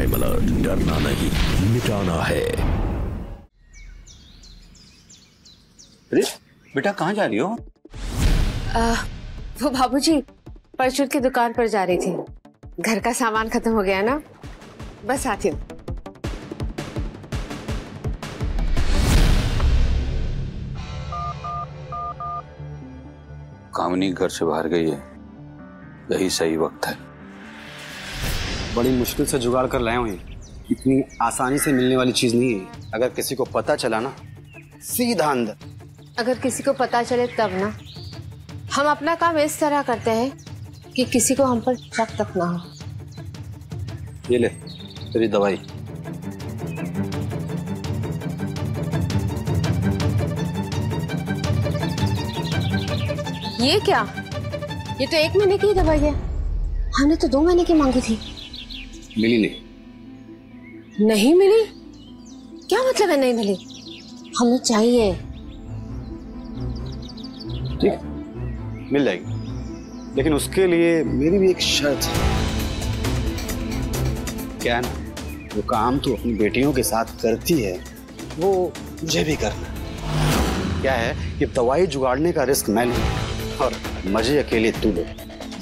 Crime alert, डरना नहीं मिटाना है। बेटा कहाँ जा रही हो? वो बाबूजी परचून की दुकान पर जा रही थी। घर का सामान खत्म हो गया ना, बस आती हूँ। कामनी घर से बाहर गई है, यही सही वक्त है। बड़ी मुश्किल से जुगाड़ कर लाया हूँ ये, इतनी आसानी से मिलने वाली चीज नहीं है। अगर किसी को पता चला ना, सीधा अंदर। अगर किसी को पता चले तब ना। हम अपना काम इस तरह करते हैं कि किसी को हम पर शक तक ना हो। ये ले तेरी दवाई। ये क्या? ये तो 1 महीने की ही दवाई है। हमने तो 2 महीने की मांगी थी। मिली नहीं। नहीं मिली? क्या मतलब है नहीं मिली? हमें चाहिए। ठीक, मिल जाएगी, लेकिन उसके लिए मेरी भी एक शर्त है। क्या ना, वो काम तू अपनी बेटियों के साथ करती है वो मुझे भी करना। क्या है कि दवाई जुगाड़ने का रिस्क मैं लूं और मजे अकेले तू ले,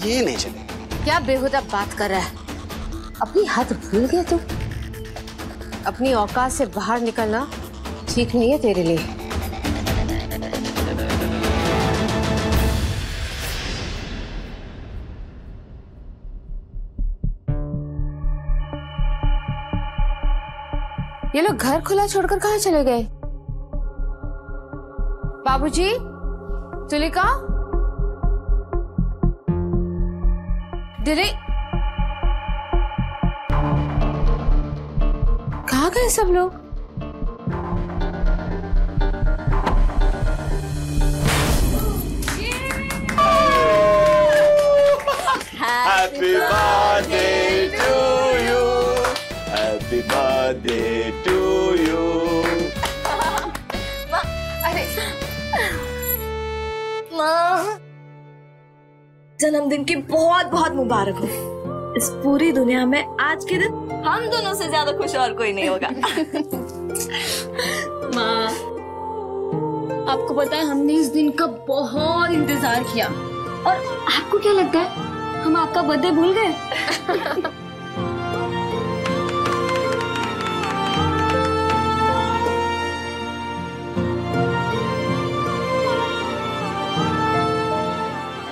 ये नहीं चलेगा। क्या बेहुदा बात कर रहा है? अपनी हद भूल गया तू? अपनी औकात से बाहर निकलना ठीक नहीं है तेरे लिए। ये लोग घर खुला छोड़कर कहाँ चले गए? बाबूजी, तुलिका, दिली, कहाँ गए सब लोग? Happy birthday to you. Happy birthday to you. अरे माँ, जन्मदिन की बहुत बहुत मुबारक हो। इस पूरी दुनिया में आज के दिन हम दोनों से ज्यादा खुश और कोई नहीं होगा। माँ, आपको पता है हमने इस दिन का बहुत इंतजार किया, और आपको क्या लगता है हम आपका बर्थडे भूल गए?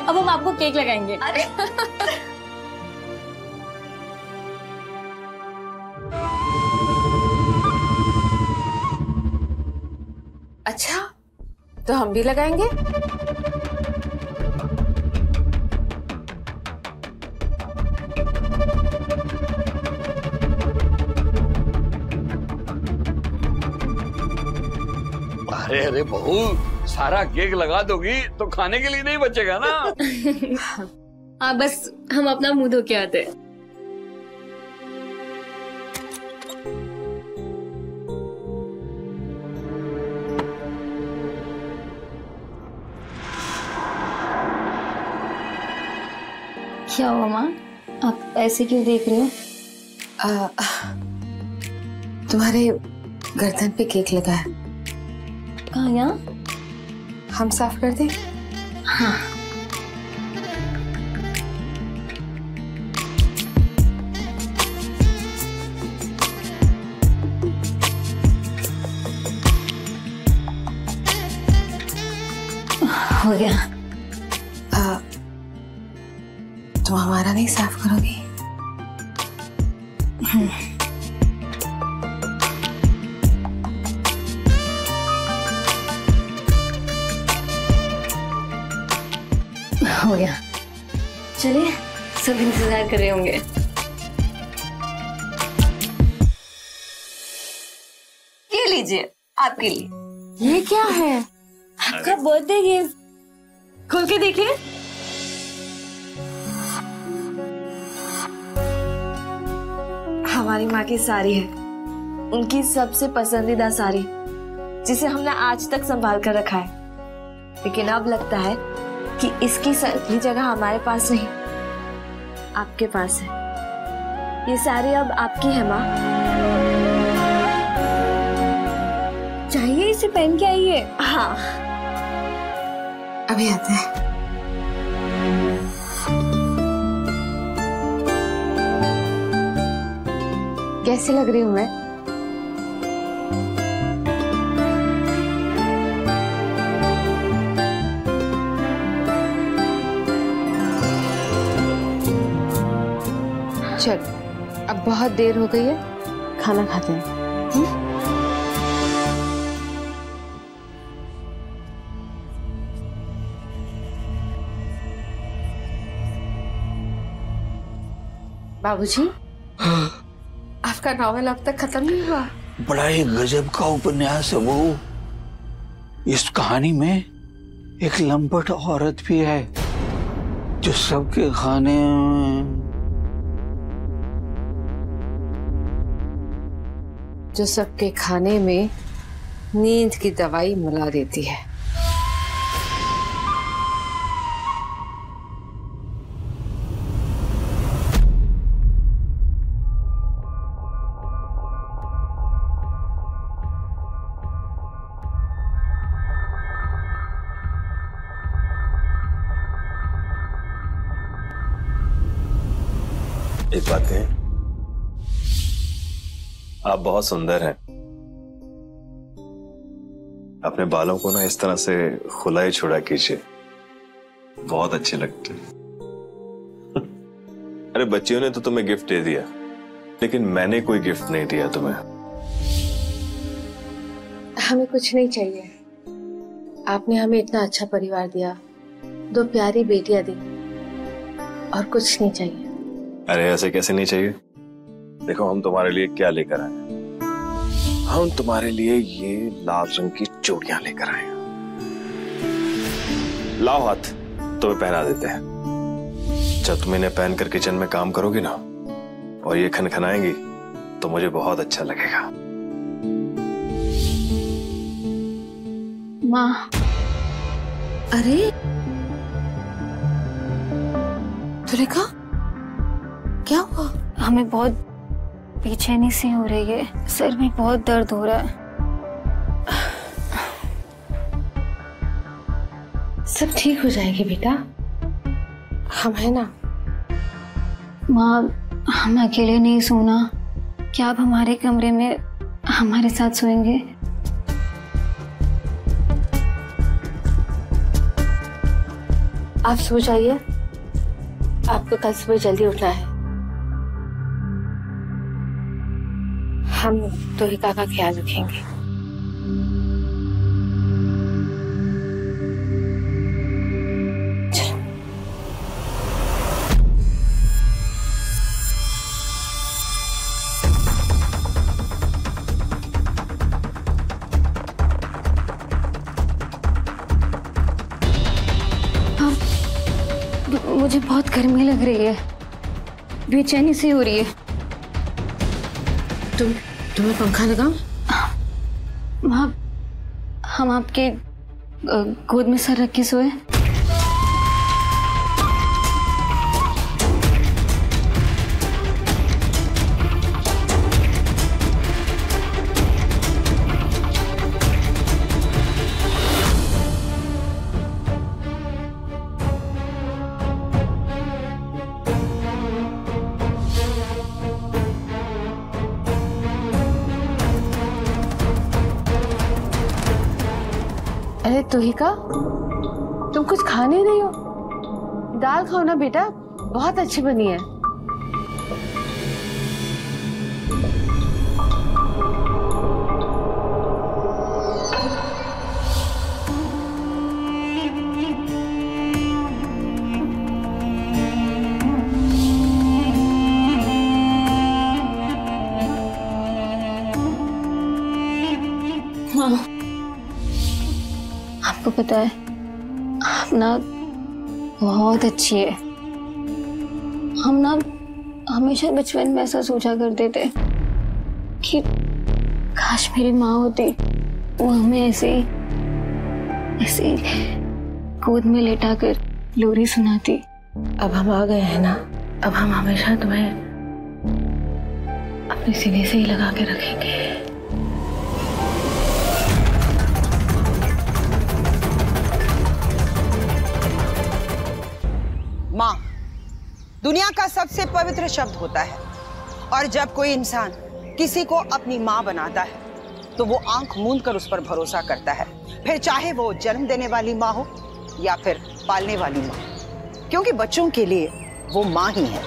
अब हम आपको केक लगाएंगे। अरे अच्छा, तो हम भी लगाएंगे। अरे अरे बहू, सारा केक लगा दोगी तो खाने के लिए नहीं बचेगा ना। हाँ, बस हम अपना मुंह धो के आते हैं। क्या हुआ माँ, आप ऐसे क्यों देख रहे हो? तुम्हारे गर्दन पे केक लगा है। कहाँ? यहाँ? हम साफ कर दें? हाँ। हो गया। तुम हमारा नहीं साफ करोगी? हो गया। चलिए, सब इंतजार कर रहे होंगे। ये लीजिए आपके लिए। ये क्या है? आपका बर्थडे गिफ्ट। खोल के देखिए। हमारी माँ की साड़ी है, उनकी सबसे पसंदीदा साड़ी, जिसे हमने आज तक संभाल कर रखा है। लेकिन अब लगता है कि इसकी सही जगह हमारे पास नहीं, आपके पास है। ये साड़ी अब आपकी है माँ। चाहिए इसे पहन के आइए। हाँ अभी आते हैं। कैसी लग रही हूँ मैं? चल अब बहुत देर हो गई है, खाना खाते हैं। बाबूजी, आपका नॉवेल अब तक खत्म नहीं हुआ? बड़ा ही गजब का उपन्यास है वो। इस कहानी में एक लंपट औरत भी है जो सबके खाने में नींद की दवाई मिला देती है। एक बात कहें, आप बहुत सुंदर हैं। अपने बालों को ना इस तरह से खुला ही छोड़ा कीजिए, बहुत अच्छे लगते हैं। अरे बच्चियों ने तो तुम्हें गिफ्ट दे दिया, लेकिन मैंने कोई गिफ्ट नहीं दिया तुम्हें। हमें कुछ नहीं चाहिए, आपने हमें इतना अच्छा परिवार दिया, 2 प्यारी बेटियां दी, और कुछ नहीं चाहिए। अरे ऐसे कैसे नहीं चाहिए? देखो हम तुम्हारे लिए क्या लेकर आए। हम तुम्हारे लिए ये लाल रंग की चूड़ियां लेकर आए। लाओ हाथ, तुम्हें पहना देते हैं। जब तुम इन्हें पहनकर किचन में काम करोगी ना और ये खनखनाएंगी तो मुझे बहुत अच्छा लगेगा। माँ। अरे तुलिका, क्या हुआ? हमें बहुत बेचैनी सी हो रही है, सर में बहुत दर्द हो रहा है। सब ठीक हो जाएगी बेटा, हम है ना। माँ, हम अकेले नहीं सोना, क्या आप हमारे कमरे में हमारे साथ सोएंगे? आप सो जाइए, आपको कल सुबह जल्दी उठना है। हम तुलिका का ख्याल रखेंगे। मुझे बहुत गर्मी लग रही है, बेचैनी सी हो रही है। तुम्हें पंखा लगाऊं? माँ, हम आपके गोद में सर रख के सोए। अरे तुलिका, तुम कुछ खा नहीं रही हो? दाल खाओ ना बेटा, बहुत अच्छी बनी है। आपको पता है, आप ना बहुत अच्छी है। हम ना हमेशा बचपन में ऐसा सोचा करते थे कि काश मेरी माँ होती, वो हमें ऐसे ही गोद में लेटाकर लोरी सुनाती। अब हम आ गए हैं ना, अब हम हमेशा तुम्हें अपने सीने से ही लगा के रखेंगे। माँ दुनिया का सबसे पवित्र शब्द होता है और जब कोई इंसान किसी को अपनी माँ बनाता है तो वो आंख मूंद कर उस पर भरोसा करता है, फिर चाहे वो जन्म देने वाली माँ हो या फिर पालने वाली माँ, क्योंकि बच्चों के लिए वो माँ ही है।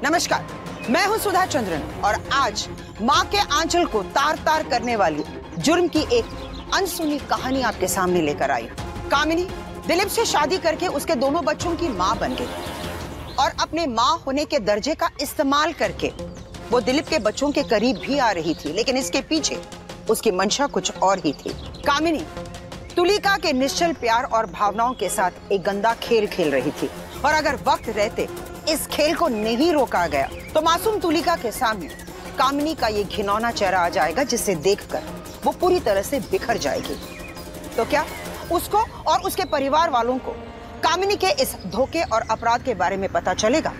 नमस्कार, मैं हूँ सुधा चंद्रन और आज माँ के आंचल को तार तार करने वाली जुर्म की एक अनसुनी कहानी आपके सामने लेकर आई। कामिनी दिलीप से शादी करके उसके दोनों बच्चों की माँ बन गई और अपने माँ होने के दर्जे का इस्तेमाल करके वो दिलीप के बच्चों के करीब भी आ रही थी, लेकिन इसके पीछे उसकी मंशा कुछ और ही थी। कामिनी तुलिका के निश्चल प्यार और भावनाओं के साथ एक गंदा खेल खेल रही थी और अगर वक्त रहते इस खेल को नहीं रोका गया तो मासूम तुलिका के सामने कामिनी का ये घिनौना चेहरा आ जाएगा, जिसे देखकर वो पूरी तरह से बिखर जाएगी। तो क्या उसको और उसके परिवार वालों को कामिनी के इस धोखे और अपराध के बारे में पता चलेगा?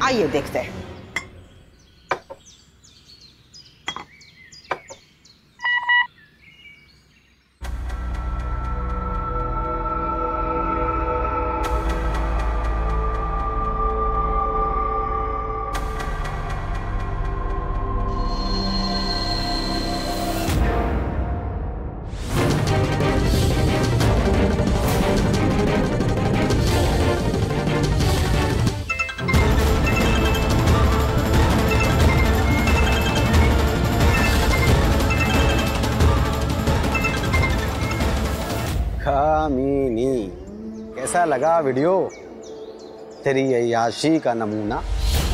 आइए देखते हैं। कामिनी, कैसा लगा वीडियो? तेरी अय्याशी का नमूना।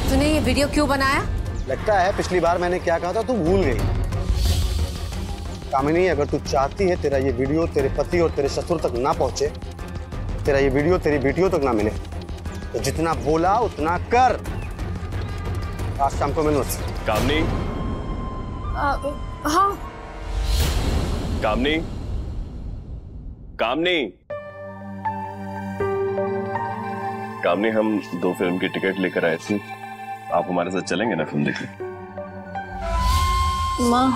तूने ये वीडियो क्यों बनाया? लगता है पिछली बार मैंने क्या कहा था तू भूल गई। कामिनी, अगर तू चाहती है तेरा ये वीडियो तेरे पति और तेरे ससुर तक ना पहुंचे, तेरा ये वीडियो तेरी बेटियों तक ना मिले, तो जितना बोला उतना कर। आज शाम को मिलो। कामनी, हाँ कामनी, कामनी, कामनी, हम 2 फिल्म की टिकट लेकर आए थे, आप हमारे साथ चलेंगे ना फिल्म देखने? माँ,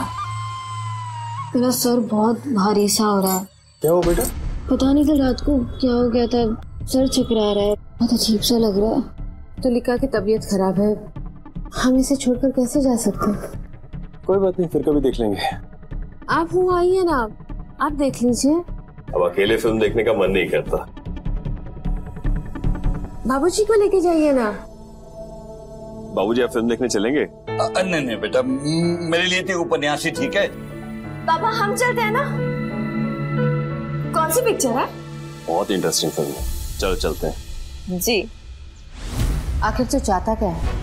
मेरा सर बहुत भारी सा हो रहा है। क्या हो बेटा? पता नहीं कल रात को क्या हो गया था, सर चकरा रहा है, बहुत अजीब सा लग रहा है। तुलिका की तबीयत खराब है, हम इसे छोड़कर कैसे जा सकते हैं? कोई बात नहीं, फिर कभी देख लेंगे। आप वो आइए ना, आप देख लीजिए। अब अकेले फिल्म देखने का मन नहीं करता। बाबूजी को लेके जाइए ना। बाबूजी, आप फिल्म देखने चलेंगे? नहीं नहीं बेटा, मेरे लिए तो उपन्यास ही ठीक है। पापा हम चलते हैं ना। कौन सी पिक्चर है? बहुत इंटरेस्टिंग फिल्म है, चलो चलते हैं। जी। आखिर तू चाहता क्या है?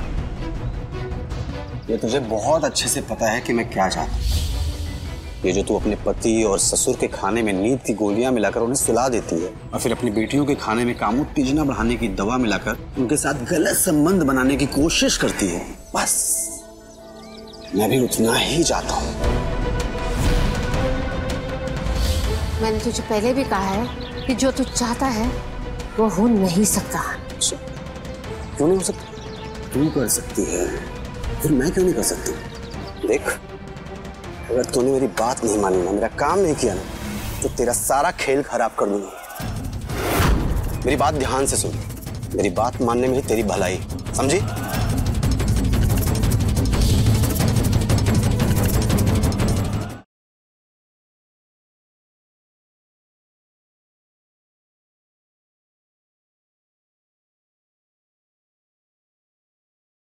ये तुझे बहुत अच्छे से पता है कि मैं क्या चाहता हूँ। ये जो तू अपने पति और ससुर के खाने में नींद की गोलियां मिलाकर उन्हें सुला देती है और फिर अपनी बेटियों के खाने में कामोत्तेजना बढ़ाने की दवा मिलाकर उनके साथ गलत संबंध बनाने की कोशिश करती है, बस मैं भी उतना ही चाहता हूँ। मैंने तुझे पहले भी कहा है कि जो तू चाहता है वो हो नहीं सकता। क्यों नहीं हो सकता? तू कर सकती है, फिर मैं क्यों नहीं कर सकती? देख, अगर तूने मेरी बात नहीं मानी ना, मेरा काम नहीं किया ना, तो तेरा सारा खेल खराब कर दूंगा। मेरी बात ध्यान से सुन, मेरी बात मानने में ही तेरी भलाई, समझी?